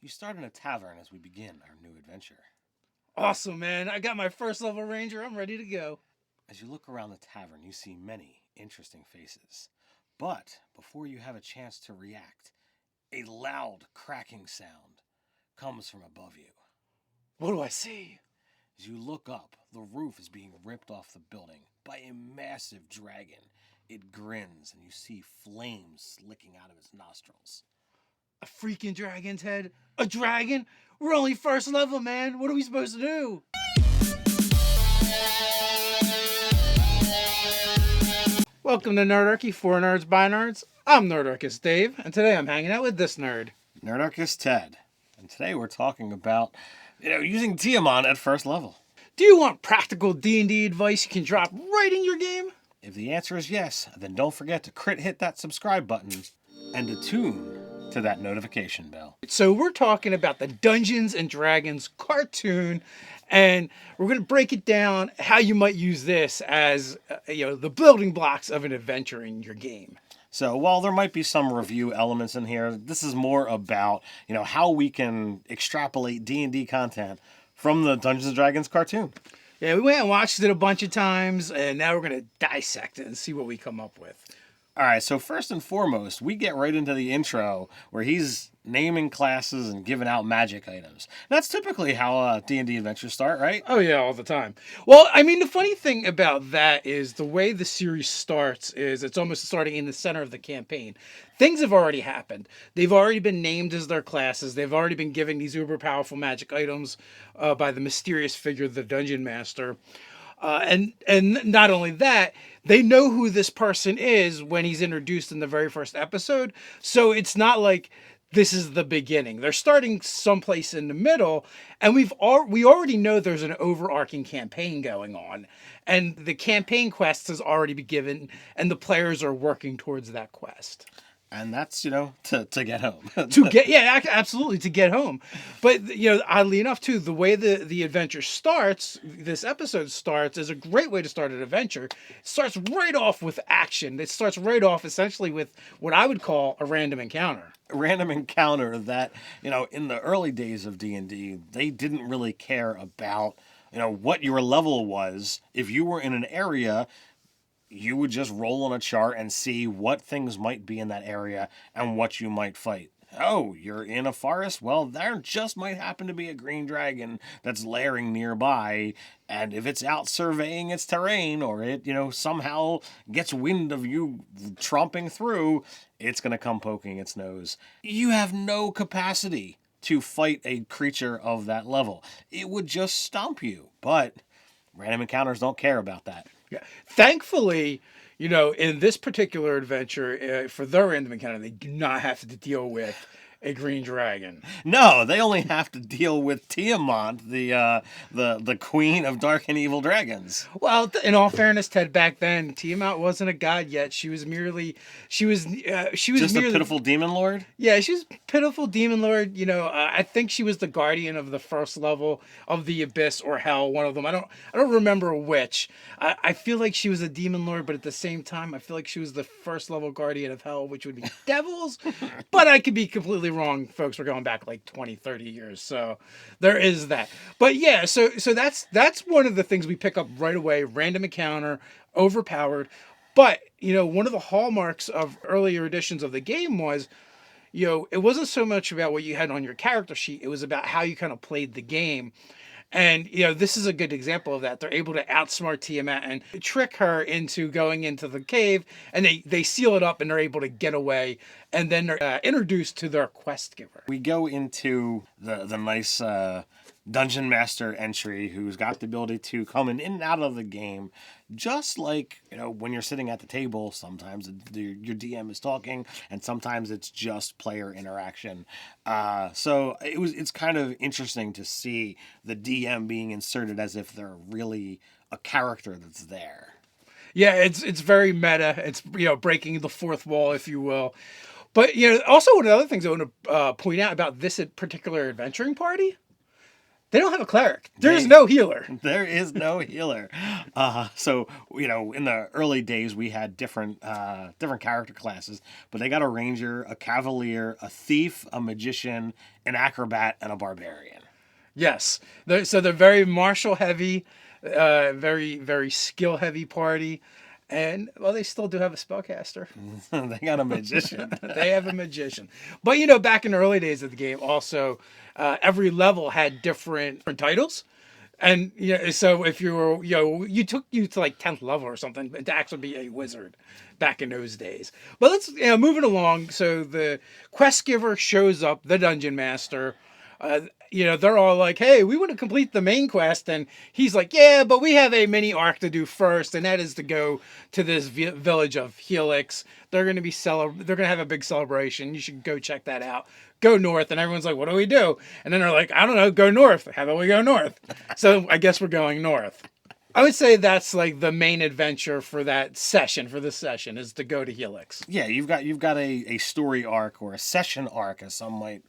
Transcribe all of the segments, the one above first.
You start in a tavern as we begin our new adventure. Awesome, man. I got my first level ranger. I'm ready to go. As you look around the tavern, you see many interesting faces. But before you have a chance to react, a loud cracking sound comes from above you. What do I see? As you look up, the roof is being ripped off the building by a massive dragon. It grins, and you see flames licking out of its nostrils. A freaking dragon's head? A dragon? We're only first level, man. What are we supposed to do? Welcome to Nerdarchy, for nerds by nerds. I'm Nerdarchist Dave, and today I'm hanging out with this nerd. Nerdarchy Ted. And today we're talking about, using Tiamat at first level. Do you want practical D&D advice you can drop right in your game? If the answer is yes, then don't forget to hit that subscribe button and attune to that notification bell. So we're talking about the Dungeons and Dragons cartoon, and we're going to break it down how you might use this as the building blocks of an adventure in your game. So while there might be some review elements in here, this is more about how we can extrapolate D&D content from the Dungeons and Dragons cartoon. Yeah, we went and watched it a bunch of times, and now we're going to dissect it and see what we come up with. All right, so first and foremost, we get right into the intro where he's naming classes and giving out magic items. That's typically how D&D adventures start, right? Oh, yeah, all the time. Well, I mean, the funny thing about that is the way the series starts is it's almost starting in the center of the campaign. Things have already happened. They've already been named as their classes. They've already been given these uber powerful magic items by the mysterious figure, the Dungeon Master. And not only that, they know who this person is when he's introduced in the very first episode. So it's not like this is the beginning. They're starting someplace in the middle, and we already know there's an overarching campaign going on, and the campaign quest has already been given, and the players are working towards that quest. And that's, to get home. Absolutely, to get home. But, oddly enough, too, the way the adventure starts, this episode starts, is a great way to start an adventure. It starts right off with action. It starts right off, essentially, with what I would call a random encounter. A random encounter that, in the early days of D&D, they didn't really care about, what your level was. If you were in an area, you would just roll on a chart and see what things might be in that area and what you might fight. Oh, you're in a forest? Well, there just might happen to be a green dragon that's lairing nearby, and if it's out surveying its terrain, or it, somehow gets wind of you tromping through, it's going to come poking its nose. You have no capacity to fight a creature of that level. It would just stomp you, but random encounters don't care about that. Yeah. Thankfully, in this particular adventure, for their random encounter, they do not have to deal with a green dragon. No, they only have to deal with Tiamat, the queen of dark and evil dragons. Well, in all fairness, Ted, back then Tiamat wasn't a god yet. She was just a pitiful demon lord. Yeah, she was a pitiful demon lord. I think she was the guardian of the first level of the abyss or hell. One of them. I don't remember which. I feel like she was a demon lord, but at the same time, I feel like she was the first level guardian of hell, which would be devils. But I could be completely wrong, folks. We're going back like 20, 30 years. So there is that. But yeah, so that's one of the things we pick up right away. Random encounter, overpowered. But, one of the hallmarks of earlier editions of the game was, it wasn't so much about what you had on your character sheet. It was about how you kind of played the game. And, this is a good example of that. They're able to outsmart Tiamat and trick her into going into the cave, and they seal it up and they're able to get away. And then they're introduced to their quest giver. We go into the nice dungeon master entry who's got the ability to come in and out of the game. Just like, when you're sitting at the table, sometimes your DM is talking and sometimes it's just player interaction. So it's kind of interesting to see the DM being inserted as if they're really a character that's there. Yeah, it's very meta. It's, breaking the fourth wall, if you will. But, also one of the other things I want to point out about this particular adventuring party, They don't have a cleric. There's They- no healer. There is no healer. So in the early days, we had different character classes, but they got a ranger, a cavalier, a thief, a magician, an acrobat, and a barbarian. Yes. So they're very martial heavy, very, very skill heavy party. And, well, they still do have a spellcaster. They got a magician. They have a magician. But, back in the early days of the game, also, every level had different titles. And, so if you were, you took you to like 10th level or something to actually be a wizard back in those days. But let's, moving along. So the quest giver shows up, the dungeon master. They're all like, hey, we want to complete the main quest. And he's like, yeah, but we have a mini arc to do first. And that is to go to this village of Helix. They're going to be they're going to have a big celebration. You should go check that out. Go north. And everyone's like, what do we do? And then they're like, I don't know, go north. How about we go north? So I guess we're going north. I would say that's like the main adventure for this session is to go to Helix. Yeah, you've got a story arc or a session arc, as some might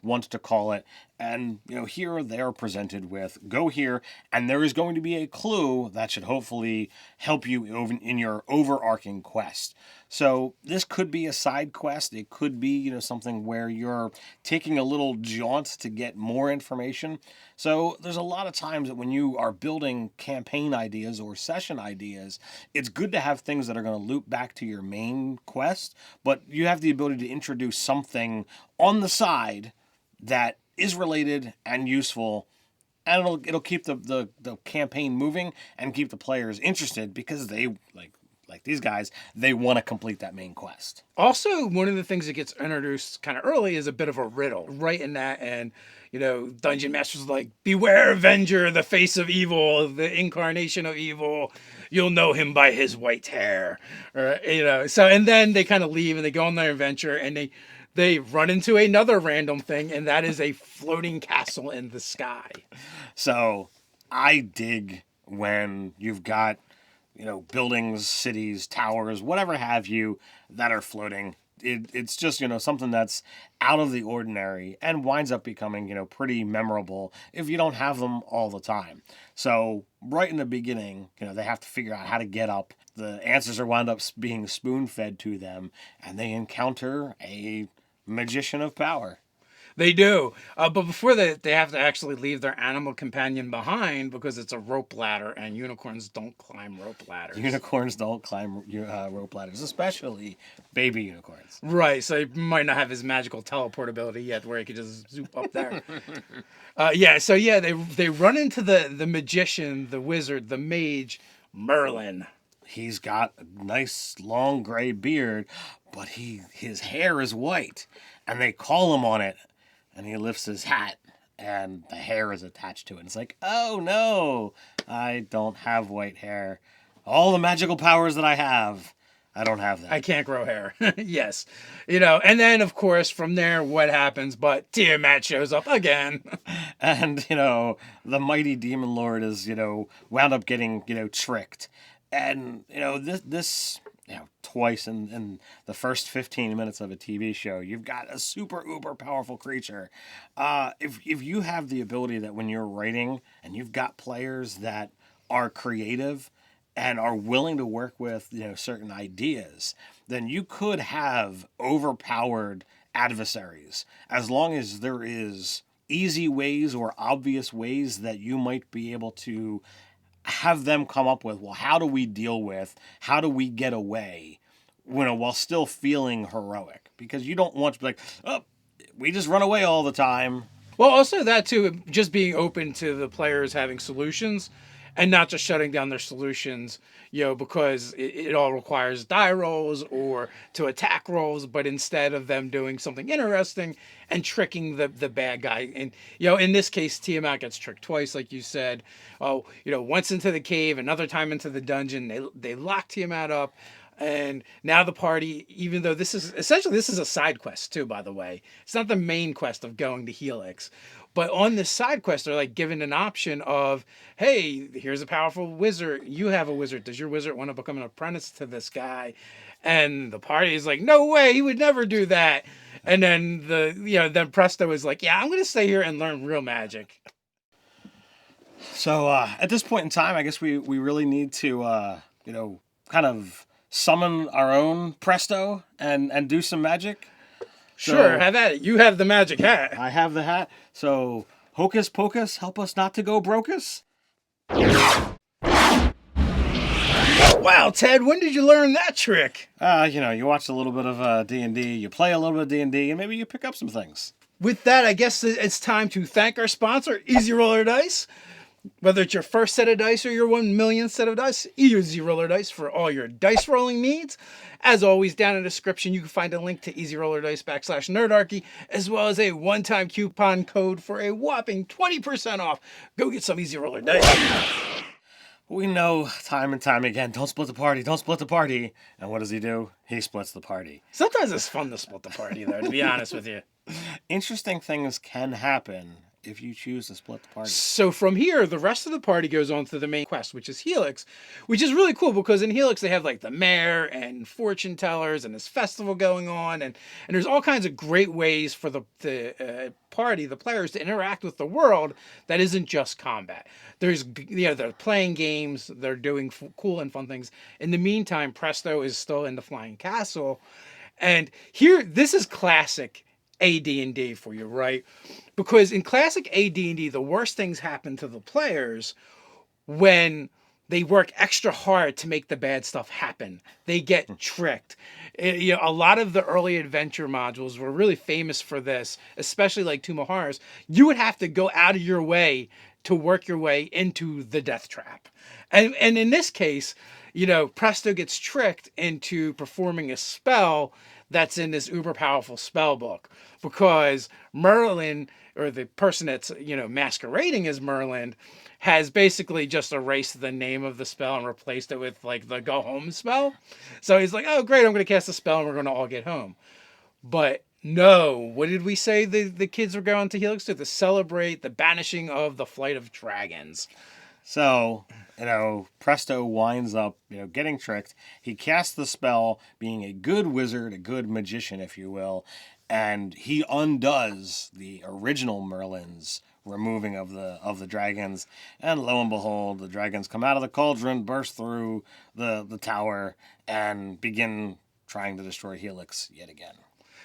want to call it. And here they are presented with go here, and there is going to be a clue that should hopefully help you in your overarching quest. So this could be a side quest. It could be something where you're taking a little jaunt to get more information. So there's a lot of times that when you are building campaign ideas or session ideas, it's good to have things that are going to loop back to your main quest, but you have the ability to introduce something on the side that is related and useful, and it'll keep the campaign moving and keep the players interested because they like these guys, they want to complete that main quest. Also, one of the things that gets introduced kind of early is a bit of a riddle right in that. And, Dungeon Master's like, beware Avenger, the face of evil, the incarnation of evil. You'll know him by his white hair. So, and then they kind of leave and they go on their adventure and they run into another random thing, and that is a floating castle in the sky. So I dig when you've got buildings, cities, towers, whatever have you, that are floating. It's just, something that's out of the ordinary and winds up becoming, pretty memorable if you don't have them all the time. So right in the beginning, they have to figure out how to get up. The answers are wound up being spoon-fed to them, and they encounter a magician of power. They do. But before that, they have to actually leave their animal companion behind because it's a rope ladder, and unicorns don't climb rope ladders. Unicorns don't climb rope ladders, especially baby unicorns. Right, so he might not have his magical teleport ability yet where he could just zoop up there. They run into the magician, the wizard, the mage, Merlin. He's got a nice long gray beard, but his hair is white, and they call him on it. And he lifts his hat, and the hair is attached to it. It's like, oh no, I don't have white hair. All the magical powers that I have, I don't have that. I can't grow hair. Yes. And then, of course, from there, what happens? But Tiamat shows up again. And, the mighty demon lord is, wound up getting, tricked. And, this twice in the first 15 minutes of a TV show, you've got a super uber powerful creature. If you have the ability that when you're writing and you've got players that are creative and are willing to work with certain ideas, then you could have overpowered adversaries as long as there is easy ways or obvious ways that you might be able to have them come up with, well, how do we get away, while still feeling heroic? Because you don't want to be like, oh, we just run away all the time. Well, also that too, just being open to the players having solutions and not just shutting down their solutions, because it all requires die rolls or to attack rolls, but instead of them doing something interesting and tricking the bad guy. And, in this case, Tiamat gets tricked twice, like you said. Oh, once into the cave, another time into the dungeon, they lock Tiamat up. And now the party, even though this is a side quest too, by the way, it's not the main quest of going to Helix. But on this side quest, they're like given an option of, hey, here's a powerful wizard. You have a wizard. Does your wizard want to become an apprentice to this guy? And the party is like, no way, he would never do that. And then then Presto is like, yeah, I'm going to stay here and learn real magic. So at this point in time, I guess we really need to kind of summon our own presto and do some magic. Sure, So have at it. You have the magic hat. I have the hat. So hocus pocus, help us not to go brocus. Wow, Ted, when did you learn that trick? You watch a little bit of D&D, you play a little bit of D&D, and maybe you pick up some things. With that, I guess it's time to thank our sponsor, Easy Roller Dice. Whether it's your first set of dice or your 1 millionth set of dice, Easy Roller Dice for all your dice rolling needs. As always, down in the description, you can find a link to Easy Roller Dice /Nerdarchy, as well as a one-time coupon code for a whopping 20% off. Go get some Easy Roller Dice. We know time and time again, don't split the party, don't split the party. And what does he do? He splits the party. Sometimes it's fun to split the party, though, to be honest with you. Interesting things can happen if you choose to split the party. So from here, the rest of the party goes on to the main quest, which is Helix, which is really cool because in Helix they have like the mayor and fortune tellers and this festival going on, and there's all kinds of great ways for the party, the players, to interact with the world that isn't just combat. There's they're playing games, they're doing cool and fun things. In the meantime, Presto is still in the flying castle, and here this is classic AD&D for you, right? Because in classic AD&D, the worst things happen to the players when they work extra hard to make the bad stuff happen. They get tricked. A lot of the early adventure modules were really famous for this, especially like Tomb of Horrors. You would have to go out of your way to work your way into the death trap. And in this case, Presto gets tricked into performing a spell that's in this uber powerful spell book because Merlin, or the person that's masquerading as Merlin, has basically just erased the name of the spell and replaced it with like the go home spell. So he's like, oh great, I'm going to cast a spell and we're going to all get home. But no, what did we say the kids were going to Helix to celebrate the banishing of the flight of dragons? So, Presto winds up, getting tricked. He casts the spell, being a good wizard, a good magician, if you will, and he undoes the original Merlin's removing of the dragons. And lo and behold, the dragons come out of the cauldron, burst through the tower, and begin trying to destroy Helix yet again.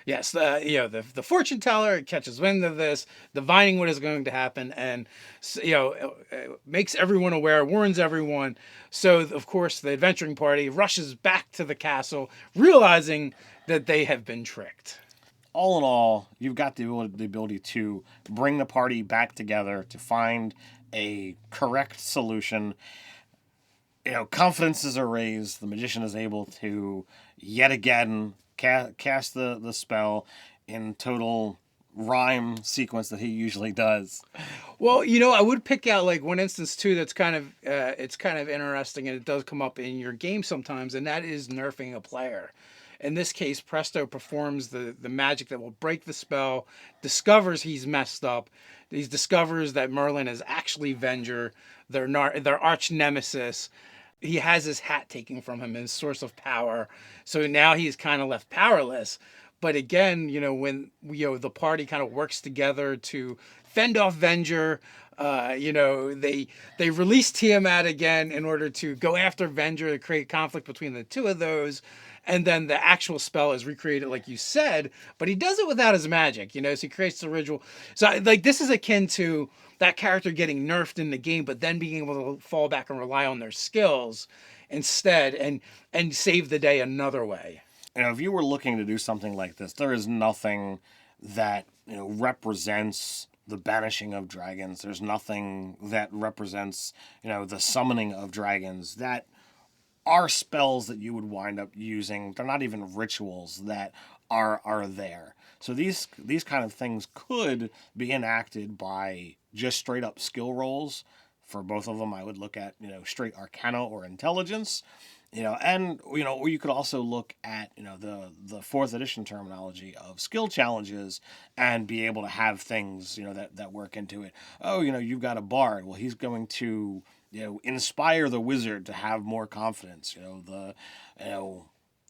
Yes, the fortune teller catches wind of this, divining what is going to happen, and makes everyone aware, warns everyone. So of course the adventuring party rushes back to the castle, realizing that they have been tricked. All in all, you've got the ability to bring the party back together to find a correct solution. Confidences are raised. The magician is able to yet again cast the spell in total rhyme sequence that he usually does. Well, I would pick out like one instance too that's kind of interesting, and it does come up in your game sometimes, and that is nerfing a player. In this case, Presto performs the magic that will break the spell, discovers he's messed up. He discovers that Merlin is actually Venger, their arch nemesis. He has his hat taken from him, his source of power. So now he's kind of left powerless. But again, when the party kind of works together to fend off Venger, they release Tiamat again in order to go after Venger to create conflict between the two of those. And then the actual spell is recreated like you said, but he does it without his magic, so he creates the ritual. So like this is akin to that character getting nerfed in the game, but then being able to fall back and rely on their skills instead and save the day another way. If you were looking to do something like this, there is nothing that represents the banishing of dragons. There's nothing that represents the summoning of dragons that are spells that you would wind up using. They're not even rituals that are there. So these kind of things could be enacted by just straight up skill rolls. For both of them, I would look at straight Arcana or Intelligence. Or you could also look at the fourth edition terminology of skill challenges and be able to have things that work into it. Oh, you've got a bard. Well, he's going to inspire the wizard to have more confidence.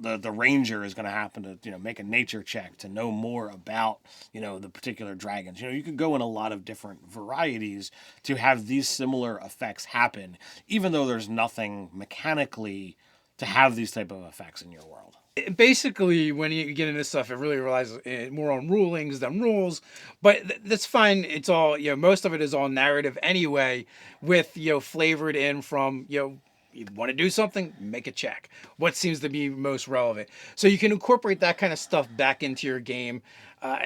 the ranger is going to happen to make a nature check to know more about the particular dragons. You can go in a lot of different varieties to have these similar effects happen, even though there's nothing mechanically to have these type of effects in your world. Basically, when you get into stuff, it really relies more on rulings than rules, but that's fine. It's all, most of it is all narrative anyway, with, flavored in from, you want to do something, make a check. What seems to be most relevant? So you can incorporate that kind of stuff back into your game.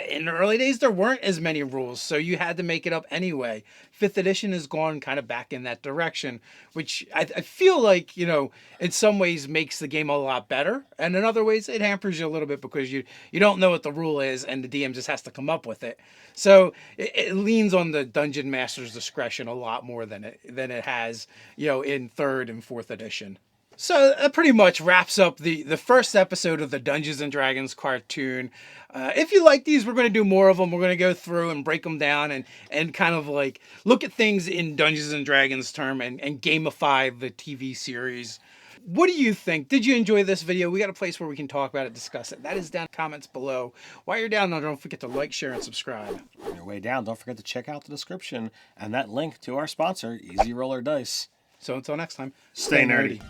In the early days, there weren't as many rules, so you had to make it up anyway. Fifth edition has gone kind of back in that direction, which I feel like, in some ways makes the game a lot better. And in other ways, it hampers you a little bit because you don't know what the rule is and the DM just has to come up with it. So it leans on the dungeon master's discretion a lot more than it has, in third and fourth edition. So that pretty much wraps up the first episode of the Dungeons and Dragons cartoon. If you like these, we're going to do more of them. We're going to go through and break them down and kind of like look at things in Dungeons and Dragons term and gamify the TV series. What do you think? Did you enjoy this video? We got a place where we can talk about it, discuss it. That is down in the comments below. While you're down there, don't forget to like, share, and subscribe. On your way down, don't forget to check out the description and that link to our sponsor, Easy Roller Dice. So until next time, Stay nerdy.